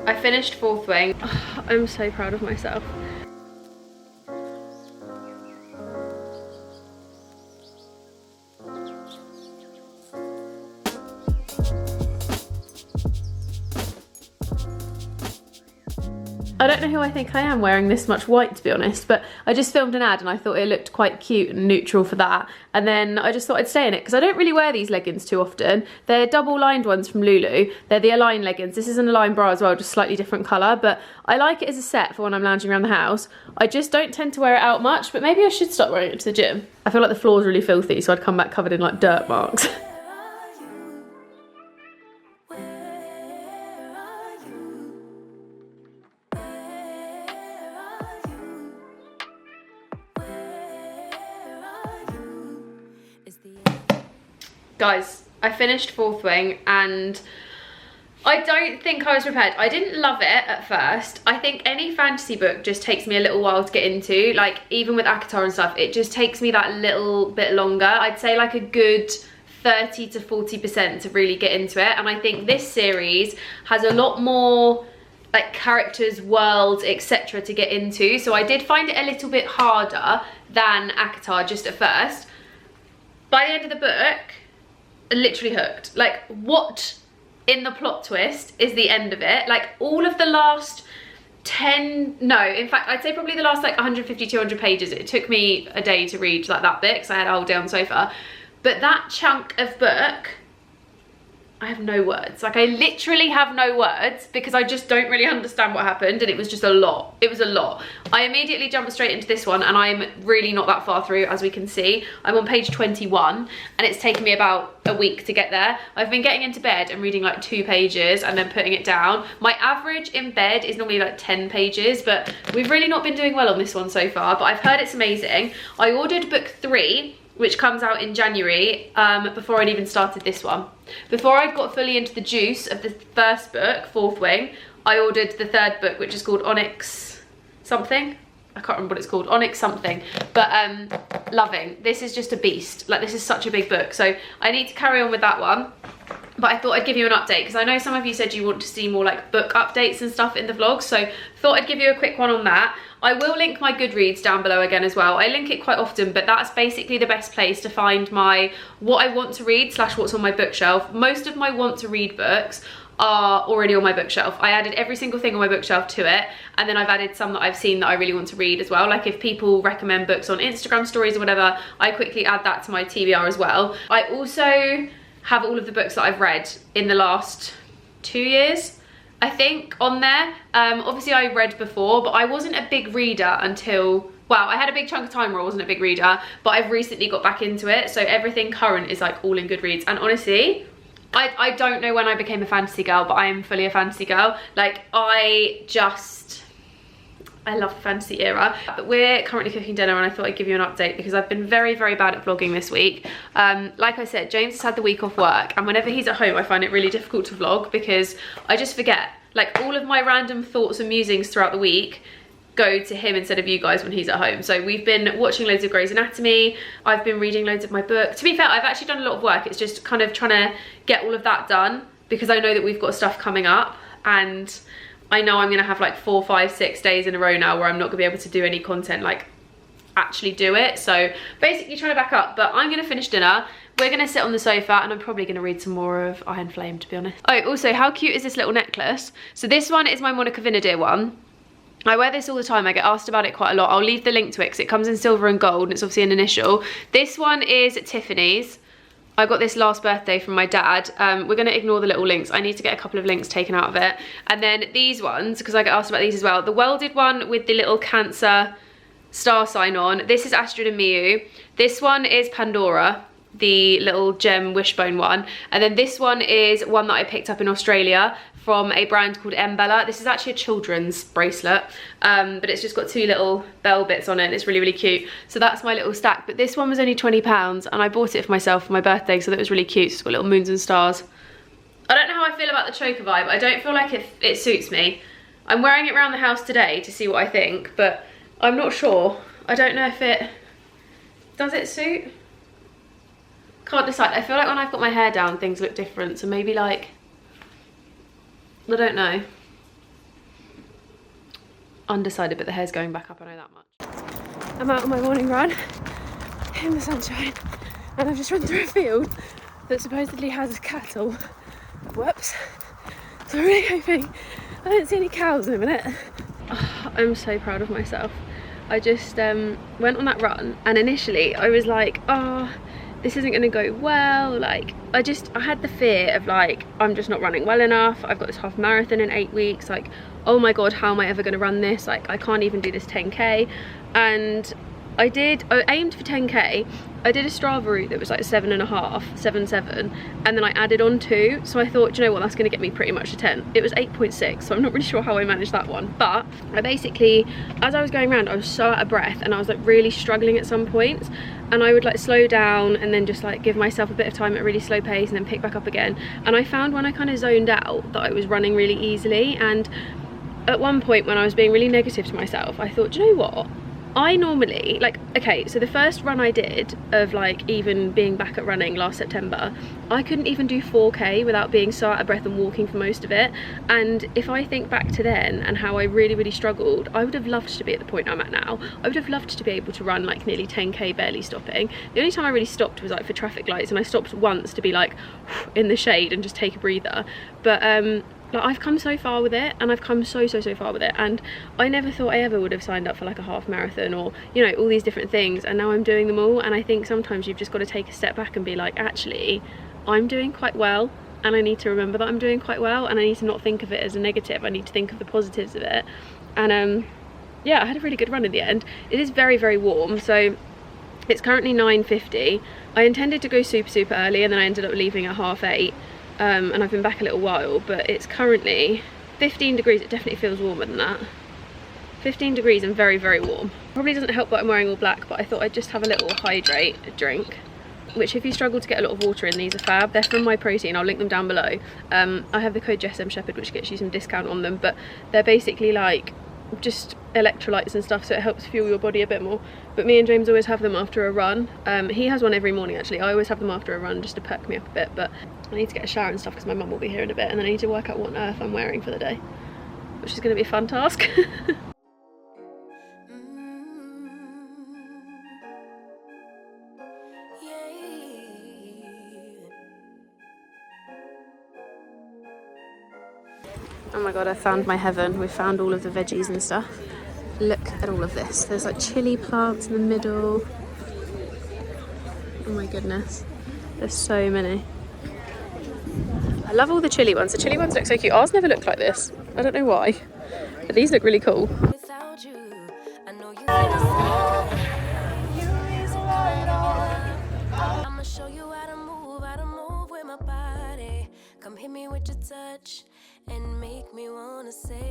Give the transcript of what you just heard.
I finished Fourth Wing. I'm so proud of myself. I don't know who I think I am wearing this much white, to be honest, but I just filmed an ad and I thought it looked quite cute and neutral for that, and then I just thought I'd stay in it because I don't really wear these leggings too often. They're double lined ones from Lulu. They're the Align leggings. This is an Align bra as well, just slightly different colour, but I like it as a set for when I'm lounging around the house. I just don't tend to wear it out much, but maybe I should start wearing it to the gym. I feel like the floor's really filthy, so I'd come back covered in like dirt marks. Guys, I finished Fourth Wing and I don't think I was prepared. I didn't love it at first. I think any fantasy book just takes me a little while to get into. Like, even with ACOTAR and stuff, it just takes me that little bit longer. I'd say like a good 30 to 40% to really get into it. And I think this series has a lot more like characters, worlds, etc. to get into. So I did find it a little bit harder than ACOTAR just at first. By the end of the book, literally hooked. Like, what in the plot twist is the end of it? Like, all of the last 10, no, in fact, I'd say probably the last like 150, 200 pages. It took me a day to read like that bit because I had a whole day on the sofa. But that chunk of book, I have no words. Like, I literally have no words because I just don't really understand what happened, and it was just a lot. It was a lot. I immediately jumped straight into this one, and I'm really not that far through, as we can see. I'm on page 21 and it's taken me about a week to get there. I've been getting into bed and reading like 2 pages and then putting it down. My average in bed is normally like 10 pages, but we've really not been doing well on this one so far, but I've heard it's amazing. I ordered book 3, which comes out in January, before I'd even started this one. Before I'd got fully into the juice of the first book, Fourth Wing, I ordered the 3rd book, which is called Onyx something. I can't remember what it's called, Onyx something, but loving. This is just a beast. Like, this is such a big book, so I need to carry on with that one. But I thought I'd give you an update because I know some of you said you want to see more like book updates and stuff in the vlog, so thought I'd give you a quick one on that. I will link my Goodreads down below again as well. I link it quite often, but that's basically the best place to find my what I want to read / what's on my bookshelf. Most of my want to read books are already on my bookshelf. I added every single thing on my bookshelf to it, and then I've added some that I've seen that I really want to read as well. Like, if people recommend books on Instagram stories or whatever, I quickly add that to my TBR as well. I also have all of the books that I've read in the last 2 years, I think, on there. Obviously I read before, but I wasn't a big reader until, well, I had a big chunk of time where I wasn't a big reader, but I've recently got back into it, so everything current is like all in Goodreads. And honestly, I don't know when I became a fantasy girl, but I am fully a fantasy girl. Like, I love the fantasy era. But we're currently cooking dinner, and I thought I'd give you an update because I've been very, very bad at vlogging this week. Like I said, James has had the week off work, and whenever he's at home, I find it really difficult to vlog because I just forget. Like, all of my random thoughts and musings throughout the week go to him instead of you guys when he's at home. So we've been watching loads of Grey's Anatomy. I've been reading loads of my book. To be fair, I've actually done a lot of work. It's just kind of trying to get all of that done because I know that we've got stuff coming up, and I know I'm gonna have like 4, 5, 6 days in a row now where I'm not gonna be able to do any content, like actually do it. So basically trying to back up, but I'm gonna finish dinner. We're gonna sit on the sofa, and I'm probably gonna read some more of Iron Flame, to be honest. Oh, also, how cute is this little necklace? So this one is my Monica Vinader one. I wear this all the time. I get asked about it quite a lot. I'll leave the link to it because it comes in silver and gold, and it's obviously an initial. This one is Tiffany's. I got this last birthday from my dad. We're gonna ignore the little links. I need to get a couple of links taken out of it. And then these ones, because I get asked about these as well. The welded one with the little Cancer star sign on. This is Astrid and Miu. This one is Pandora, the little gem wishbone one. And then this one is one that I picked up in Australia from a brand called Mbella. This is actually a children's bracelet, but it's just got 2 little bell bits on it, and it's really, really cute. So that's my little stack, but this one was only £20, and I bought it for myself for my birthday, so that was really cute. It's got little moons and stars. I don't know how I feel about the choker vibe. I don't feel like it suits me. I'm wearing it around the house today to see what I think, but I'm not sure. I don't know if does it suit? Can't decide. I feel like when I've got my hair down, things look different, so maybe like, I don't know. undecided, but the hair's going back up, I know that much. I'm out on my morning run in the sunshine, and I've just run through a field that supposedly has cattle. Whoops. So I'm really hoping I don't see any cows in a minute. Oh, I'm so proud of myself. I just went on that run, and initially I was like, oh, this isn't going to go well. Like, I had the fear of like, I'm just not running well enough. I've got this half marathon in 8 weeks. Like, oh my God, how am I ever going to run this? Like, I can't even do this 10K. And I aimed for 10K. I did a Strava route that was like 7.5, and then I added on 2. So I thought, you know what, that's going to get me pretty much to 10. It was 8.6, so I'm not really sure how I managed that one. But I basically, as I was going around, I was so out of breath, and I was like really struggling at some points. And I would like slow down and then just like give myself a bit of time at a really slow pace and then pick back up again. And I found when I kind of zoned out that I was running really easily. And at one point when I was being really negative to myself, I thought, do you know what? I normally, like, okay, so the first run I did of like even being back at running last September, I couldn't even do 4K without being so out of breath and walking for most of it. And if I think back to then and how I really struggled, I would have loved to be at the point I'm at now. I would have loved to be able to run like nearly 10K barely stopping. The only time I really stopped was like for traffic lights, and I stopped once to be like in the shade and just take a breather. But like, I've come so far with it, and I've come so far with it, and I never thought I ever would have signed up for like a half marathon or, you know, all these different things, and now I'm doing them all. And I think sometimes you've just got to take a step back and be like, actually, I'm doing quite well, and I need to remember that I'm doing quite well, and I need to not think of it as a negative. I need to think of the positives of it. And yeah, I had a really good run in the end. It is very warm, so it's currently 9:50. I intended to go super early, and then I ended up leaving at 8:30. And I've been back a little while, but it's currently 15 degrees. It definitely feels warmer than that. 15 degrees and very warm. Probably doesn't help that I'm wearing all black, but I thought I'd just have a little hydrate drink, which if you struggle to get a lot of water in, these are fab. They're from My Protein, I'll link them down below. I have the code jessmsheppard, which gets you some discount on them, but they're basically like just electrolytes and stuff, so it helps fuel your body a bit more. But me and James always have them after a run. He has one every morning actually. I always have them after a run just to perk me up a bit, but I need to get a shower and stuff because my mum will be here in a bit, and then I need to work out what on earth I'm wearing for the day, which is going to be a fun task. Oh my God, I found my heaven. We found all of the veggies and stuff. Look at all of this. There's like chili plants in the middle. Oh my goodness. There's so many. I love all the chili ones. The chili ones look so cute. Ours never looked like this. I don't know why. But these look really cool. I'ma show you how to move with my body. Come hit me with your touch and make me wanna say